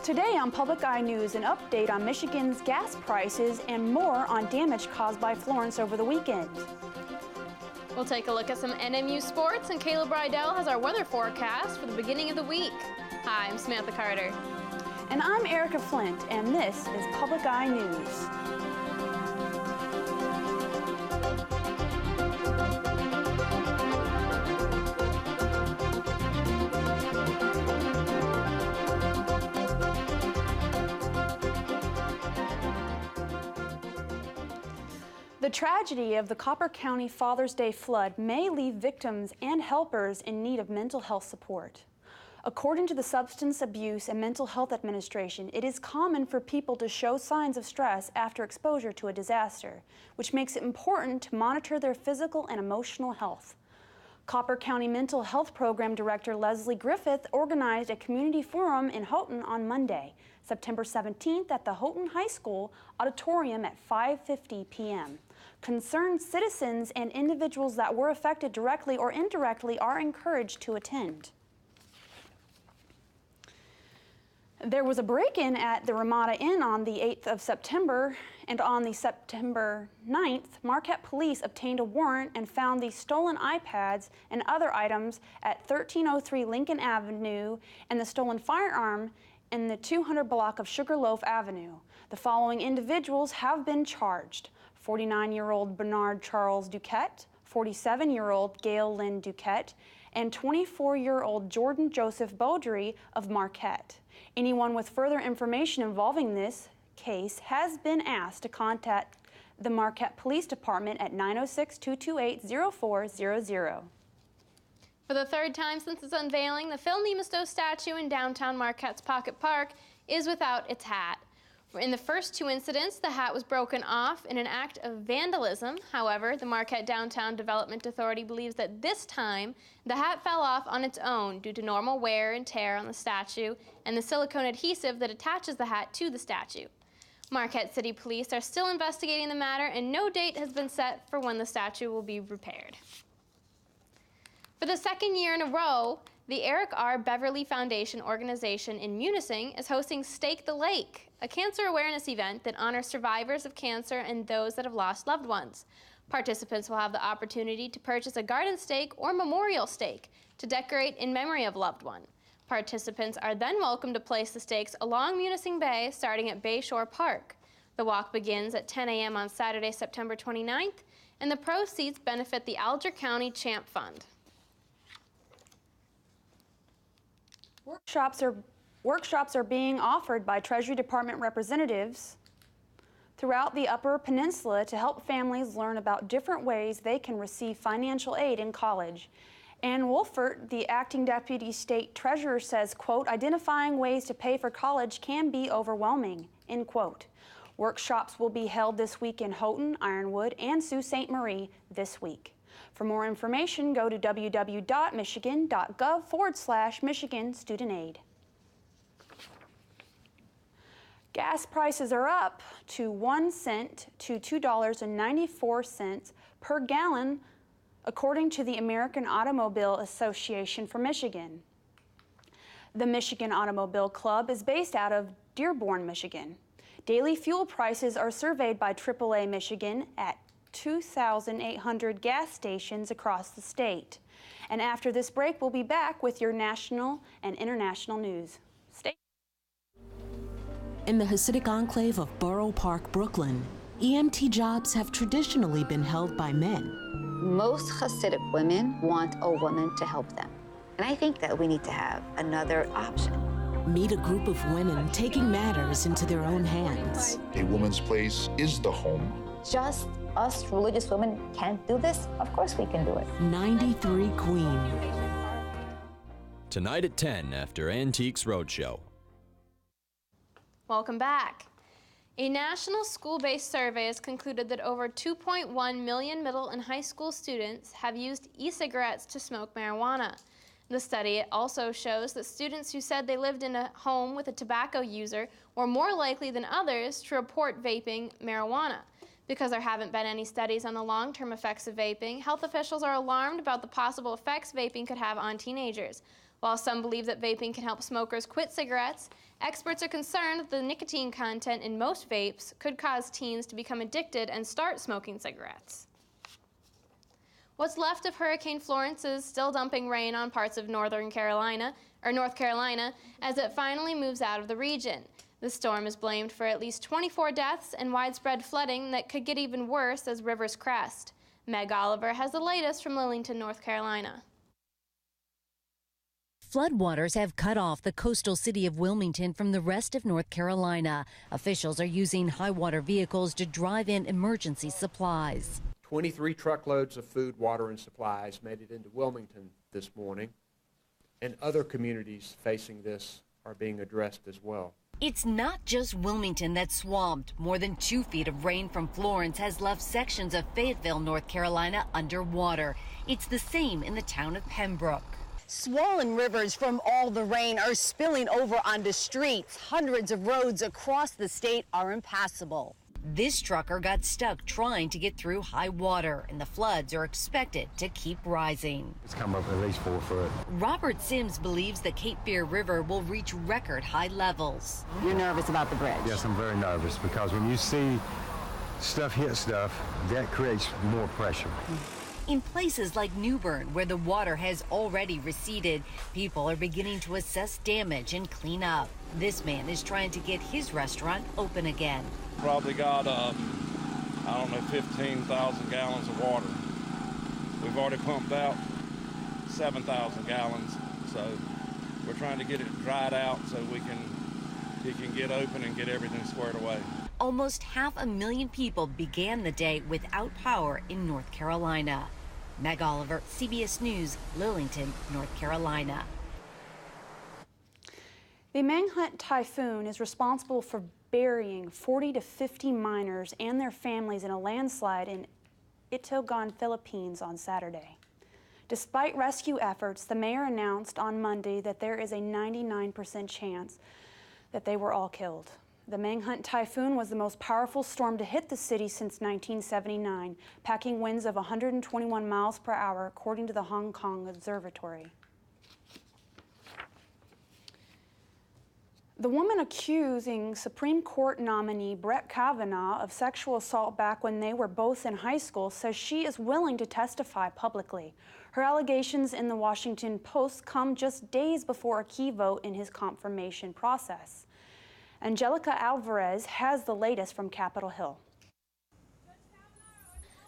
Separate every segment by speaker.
Speaker 1: Today on Public Eye News, an update on Michigan's gas prices and more on damage caused by Florence over the weekend.
Speaker 2: We'll take a look at some NMU sports, and Caleb Rydell has our weather forecast for the beginning of the week. Hi, I'm Samantha Carter.
Speaker 1: And I'm Erica Flint, and this is Public Eye News. The tragedy of the Copper County Father's Day flood may leave victims and helpers in need of mental health support. According to the Substance Abuse and Mental Health Administration, it is common for people to show signs of stress after exposure to a disaster, which makes it important to monitor their physical and emotional health. Copper County Mental Health Program Director Leslie Griffith organized a community forum in Houghton on Monday, September 17th at the Houghton High School auditorium at 5:50 p.m. Concerned citizens and individuals that were affected directly or indirectly are encouraged to attend. There was a break-in at the Ramada Inn on the 8th of September, and on the September 9th, Marquette police obtained a warrant and found the stolen iPads and other items at 1303 Lincoln Avenue and the stolen firearm in the 200 block of Sugarloaf Avenue. The following individuals have been charged: 49-year-old Bernard Charles Duquette, 47-year-old Gail Lynn Duquette, and 24-year-old Jordan Joseph Beaudry of Marquette. Anyone with further information involving this case has been asked to contact the Marquette Police Department at 906-228-0400.
Speaker 2: For the third time since its unveiling, the Phil Nemastow statue in downtown Marquette's Pocket Park is without its hat. In the first two incidents, the hat was broken off in an act of vandalism. However, the Marquette Downtown Development Authority believes that this time, the hat fell off on its own due to normal wear and tear on the statue and the silicone adhesive that attaches the hat to the statue. Marquette City Police are still investigating the matter, and no date has been set for when the statue will be repaired. For the second year in a row, the Eric R. Beverly Foundation organization in Munising is hosting Stake the Lake, a cancer awareness event that honors survivors of cancer and those that have lost loved ones. Participants will have the opportunity to purchase a garden stake or memorial stake to decorate in memory of a loved one. Participants are then welcome to place the stakes along Munising Bay, starting at Bayshore Park. The walk begins at 10 a.m. on Saturday, September 29th, and the proceeds benefit the Alger County Champ Fund.
Speaker 1: Workshops are being offered by Treasury Department representatives throughout the Upper Peninsula to help families learn about different ways they can receive financial aid in college. Ann Wolfert, the acting deputy state treasurer, says, quote, "Identifying ways to pay for college can be overwhelming," end quote. Workshops will be held this week in Houghton, Ironwood, and Sault Ste. Marie this week. For more information, go to www.michigan.gov/Michigan Student Aid. Gas prices are up to 1 cent to $2.94 per gallon, according to the American Automobile Association for Michigan. The Michigan Automobile Club is based out of Dearborn, Michigan. Daily fuel prices are surveyed by AAA Michigan at 2,800 gas stations across the state. And after this break, we'll be back with your national and international news. Stay.
Speaker 3: In the Hasidic enclave of Borough Park, Brooklyn, EMT jobs have traditionally been held by men.
Speaker 4: Most Hasidic women want a woman to help them. And I think that we need to have another option.
Speaker 3: Meet a group of women taking matters into their own hands.
Speaker 5: A woman's place is the home.
Speaker 4: Just us religious women can't do this? Of course we can do it.
Speaker 3: 93 Queen.
Speaker 6: Tonight at 10 after Antiques Roadshow.
Speaker 2: Welcome back. A national school-based survey has concluded that over 2.1 million middle and high school students have used e-cigarettes to smoke marijuana. The study also shows that students who said they lived in a home with a tobacco user were more likely than others to report vaping marijuana. Because there haven't been any studies on the long-term effects of vaping, health officials are alarmed about the possible effects vaping could have on teenagers. While some believe that vaping can help smokers quit cigarettes, experts are concerned that the nicotine content in most vapes could cause teens to become addicted and start smoking cigarettes. What's left of Hurricane Florence is still dumping rain on parts of North Carolina as it finally moves out of the region. The storm is blamed for at least 24 deaths and widespread flooding that could get even worse as rivers crest. Meg Oliver has the latest from Lillington, North Carolina.
Speaker 7: Floodwaters have cut off the coastal city of Wilmington from the rest of North Carolina. Officials are using high water vehicles to drive in emergency supplies.
Speaker 8: 23 truckloads of food, water, and supplies made it into Wilmington this morning, and other communities facing this are being addressed as well.
Speaker 7: It's not just Wilmington that's swamped. More than 2 feet of rain from Florence has left sections of Fayetteville, North Carolina, underwater. It's the same in the town of Pembroke.
Speaker 9: Swollen rivers from all the rain are spilling over onto streets. Hundreds of roads across the state are impassable.
Speaker 7: This trucker got stuck trying to get through high water, and the floods are expected to keep rising.
Speaker 10: It's come up at least 4 foot.
Speaker 7: Robert Sims believes the Cape Fear River will reach record high levels.
Speaker 9: You're nervous about the bridge?
Speaker 10: Yes, I'm very nervous because when you see stuff hit stuff, that creates more pressure.
Speaker 7: In places like New Bern, where the water has already receded, people are beginning to assess damage and clean up. This man is trying to get his restaurant open again.
Speaker 11: Probably got, 15,000 gallons of water. We've already pumped out 7,000 gallons, so we're trying to get it dried out so he can get open and get everything squared away.
Speaker 7: Almost 500,000 people began the day without power in North Carolina. Meg Oliver, CBS News, Lillington, North Carolina.
Speaker 1: The Mangkhut typhoon is responsible for burying 40 to 50 miners and their families in a landslide in Itogon, Philippines on Saturday. Despite rescue efforts, the mayor announced on Monday that there is a 99% chance that they were all killed. The Mangkhut typhoon was the most powerful storm to hit the city since 1979, packing winds of 121 miles per hour, according to the Hong Kong Observatory. The woman accusing Supreme Court nominee Brett Kavanaugh of sexual assault back when they were both in high school says she is willing to testify publicly. Her allegations in the Washington Post come just days before a key vote in his confirmation process. Angelica Alvarez has the latest from Capitol Hill.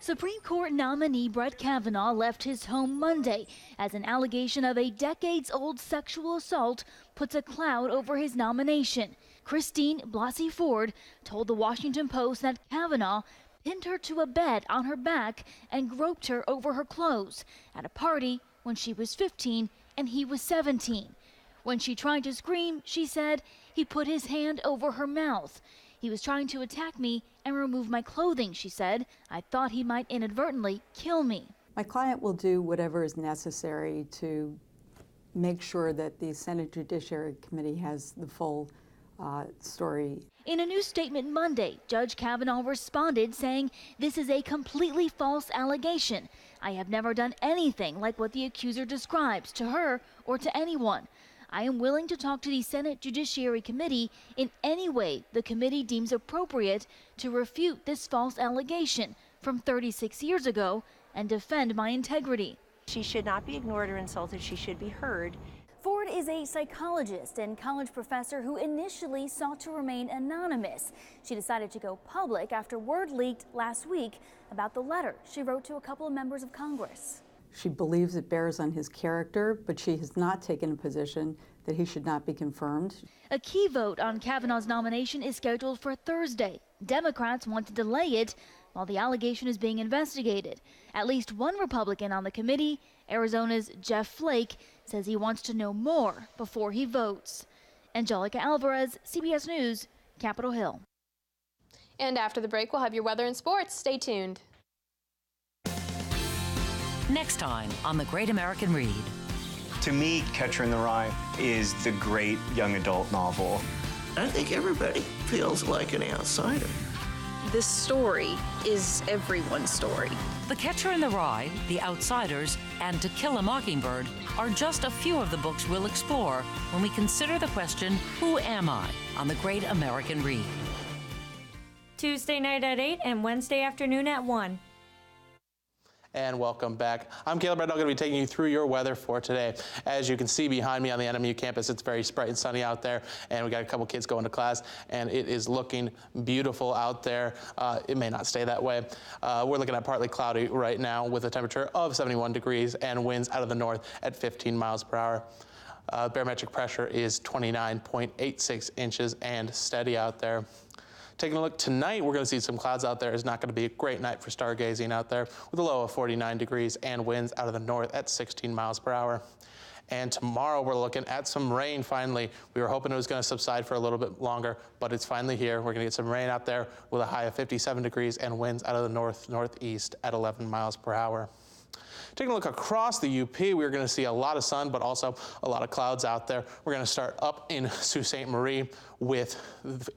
Speaker 12: Supreme Court nominee Brett Kavanaugh left his home Monday as an allegation of a decades-old sexual assault puts a cloud over his nomination. Christine Blasey Ford told the Washington Post that Kavanaugh pinned her to a bed on her back and groped her over her clothes at a party when she was 15 and he was 17. When she tried to scream, she said, he put his hand over her mouth. He was trying to attack me and remove my clothing, she said. I thought he might inadvertently kill me.
Speaker 13: My client will do whatever is necessary to make sure that the Senate Judiciary Committee has the full story.
Speaker 12: In a new statement Monday, Judge Kavanaugh responded saying, this is a completely false allegation. I have never done anything like what the accuser describes to her or to anyone. I am willing to talk to the Senate Judiciary Committee in any way the committee deems appropriate to refute this false allegation from 36 years ago and defend my integrity.
Speaker 14: She should not be ignored or insulted. She should be heard.
Speaker 12: Ford is a psychologist and college professor who initially sought to remain anonymous. She decided to go public after word leaked last week about the letter she wrote to a couple of members of Congress.
Speaker 13: She believes it bears on his character, but she has not taken a position that he should not be confirmed.
Speaker 12: A key vote on Kavanaugh's nomination is scheduled for Thursday. Democrats want to delay it while the allegation is being investigated. At least one Republican on the committee, Arizona's Jeff Flake, says he wants to know more before he votes. Angelica Alvarez, CBS News, Capitol Hill.
Speaker 2: And after the break, we'll have your weather and sports. Stay tuned.
Speaker 15: Next time on The Great American Read.
Speaker 16: To me, Catcher in the Rye is the great young adult novel.
Speaker 17: I think everybody feels like an outsider. this story is everyone's story.
Speaker 15: The Catcher in the Rye, The Outsiders, and To Kill a Mockingbird are just a few of the books we'll explore when we consider the question, who am I, on The Great American Read.
Speaker 18: Tuesday night at 8 and Wednesday afternoon at 1.
Speaker 19: And welcome back. I'm Caleb Rednall, going to be taking you through your weather for today. As you can see behind me on the NMU campus, it's very bright and sunny out there, and we got a couple kids going to class, and it is looking beautiful out there. It may not stay that way. We're looking at partly cloudy right now with a temperature of 71 degrees and winds out of the north at 15 miles per hour. Barometric pressure is 29.86 inches and steady out there. Taking a look tonight, we're going to see some clouds out there. It's not going to be a great night for stargazing out there with a low of 49 degrees and winds out of the north at 16 miles per hour. And tomorrow we're looking at some rain finally. We were hoping it was going to subside for a little bit longer, but it's finally here. We're going to get some rain out there with a high of 57 degrees and winds out of the north-northeast at 11 miles per hour. Taking a look across the UP, we're going to see a lot of sun, but also a lot of clouds out there. We're going to start up in Sault Ste. Marie with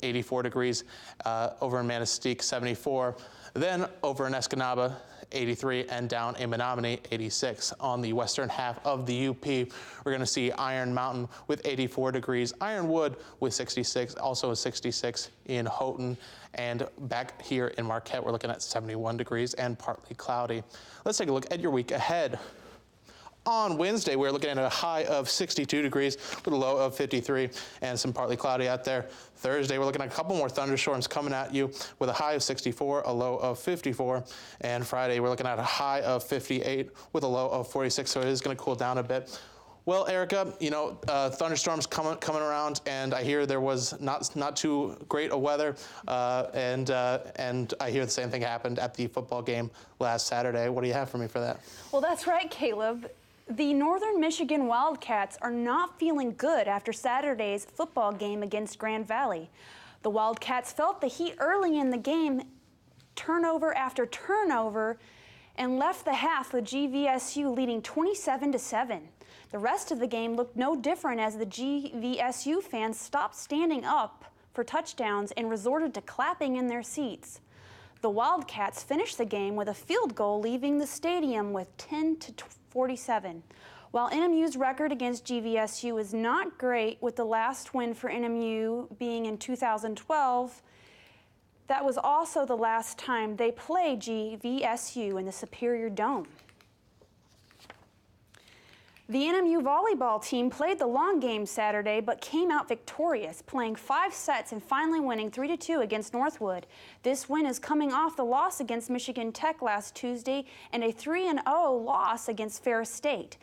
Speaker 19: 84 degrees, over in Manistee, 74. Then over in Escanaba, 83, and down in Menominee, 86. On the western half of the UP, we're going to see Iron Mountain with 84 degrees, Ironwood with 66, also a 66 in Houghton, and back here in Marquette, we're looking at 71 degrees and partly cloudy. Let's take a look at your week ahead. On Wednesday, we're looking at a high of 62 degrees with a low of 53 and some partly cloudy out there. Thursday, we're looking at a couple more thunderstorms coming at you with a high of 64, a low of 54. And Friday, we're looking at a high of 58 with a low of 46, so it is going to cool down a bit. Well, Erica, you know, thunderstorms coming around, and I hear there was not too great a weather, and I hear the same thing happened at the football game last Saturday. What do you have for me for that?
Speaker 1: Well, that's right, Caleb. The Northern Michigan Wildcats are not feeling good after Saturday's football game against Grand Valley. The Wildcats felt the heat early in the game, turnover after turnover, and left the half with GVSU leading 27-7. The rest of the game looked no different as the GVSU fans stopped standing up for touchdowns and resorted to clapping in their seats. The Wildcats finished the game with a field goal, leaving the stadium with 10-47. While NMU's record against GVSU is not great, with the last win for NMU being in 2012, that was also the last time they played GVSU in the Superior Dome. The NMU volleyball team played the long game Saturday, but came out victorious, playing 5 sets and finally winning 3-2 against Northwood. This win is coming off the loss against Michigan Tech last Tuesday and a 3-0 loss against Ferris State.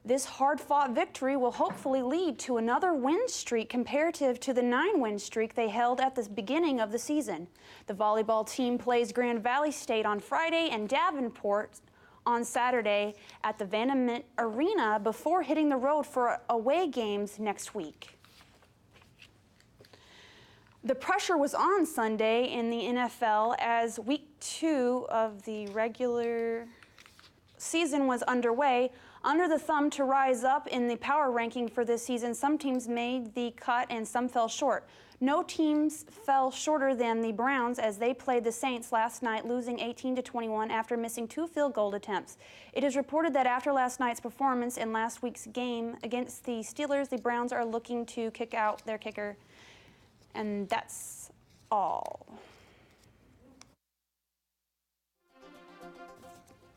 Speaker 1: This hard-fought victory will hopefully lead to another win streak comparative to the 9-win streak they held at the beginning of the season. The volleyball team plays Grand Valley State on Friday and Davenport on Saturday at the Vandermint Arena before hitting the road for away games next week. The pressure was on Sunday in the NFL as week 2 of the regular season was underway. Under the thumb to rise up in the power ranking for this season, some teams made the cut and some fell short. No teams fell shorter than the Browns as they played the Saints last night, losing 18-21 after missing 2 field goal attempts. It is reported that after last night's performance in last week's game against the Steelers, the Browns are looking to kick out their kicker. And that's all.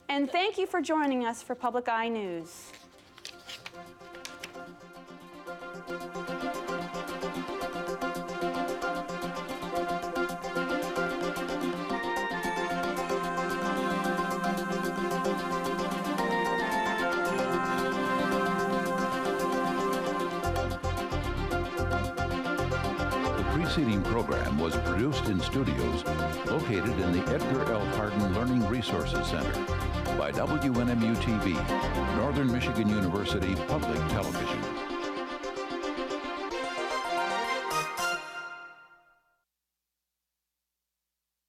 Speaker 1: And thank you for joining us for Public Eye News.
Speaker 20: The preceding program was produced in studios located in the Edgar L. Hardin Learning Resources Center by WNMU-TV, Northern Michigan University Public Television.